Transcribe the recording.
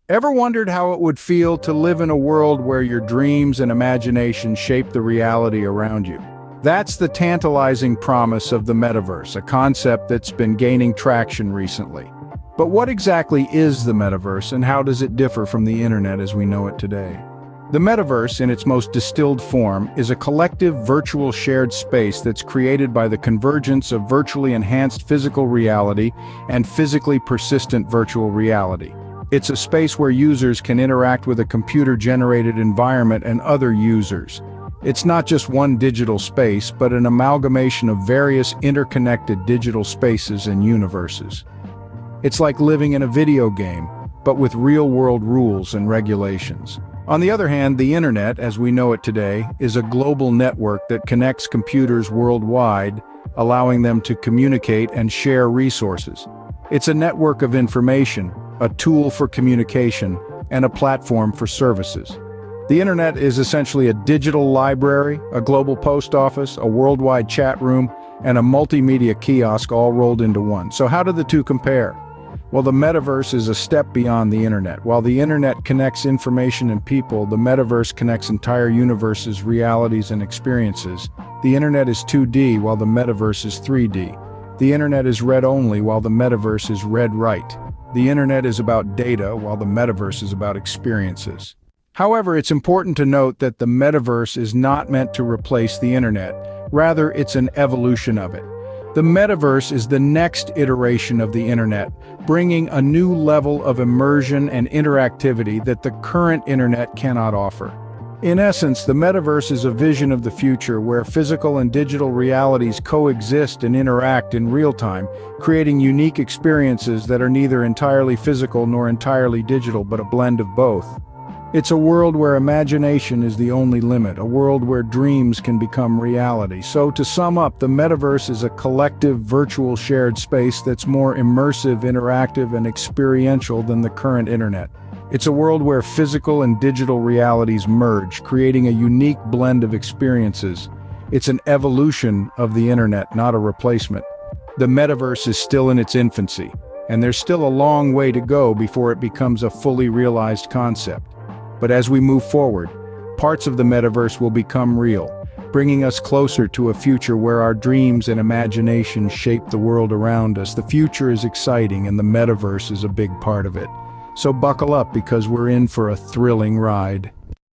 Ever wondered how it would feel to live in a world where your dreams and imagination shape the reality around you? That's the tantalizing promise of the metaverse, a concept that's been gaining traction recently. But what exactly is the metaverse and how does it differ from the internet as we know it today? The metaverse, in its most distilled form, is a collective virtual shared space that's created by the convergence of virtually enhanced physical reality and physically persistent virtual reality. It's a space where users can interact with a computer-generated environment and other users. It's not just one digital space, but an amalgamation of various interconnected digital spaces and universes. It's like living in a video game, but with real-world rules and regulations. On the other hand, the internet, as we know it today, is a global network that connects computers worldwide, allowing them to communicate and share resources. It's a network of information, a tool for communication, and a platform for services. The internet is essentially a digital library, a global post office, a worldwide chat room, and a multimedia kiosk all rolled into one. So how do the two compare? Well, the metaverse is a step beyond the internet. While the internet connects information and people, the metaverse connects entire universes, realities, and experiences. The internet is 2D, while the metaverse is 3D. The internet is read-only, while the metaverse is read-write. The internet is about data, while the metaverse is about experiences. However, it's important to note that the metaverse is not meant to replace the internet. Rather, it's an evolution of it. The metaverse is the next iteration of the internet, bringing a new level of immersion and interactivity that the current internet cannot offer. In essence, the metaverse is a vision of the future where physical and digital realities coexist and interact in real time, creating unique experiences that are neither entirely physical nor entirely digital, but a blend of both. It's a world where imagination is the only limit, a world where dreams can become reality. So to sum up, the metaverse is a collective virtual shared space that's more immersive, interactive, and experiential than the current internet. It's a world where physical and digital realities merge, creating a unique blend of experiences. It's an evolution of the internet, not a replacement. The metaverse is still in its infancy, and there's still a long way to go before it becomes a fully realized concept. But as we move forward, parts of the metaverse will become real, bringing us closer to a future where our dreams and imagination shape the world around us. The future is exciting, and the metaverse is a big part of it. So buckle up because we're in for a thrilling ride.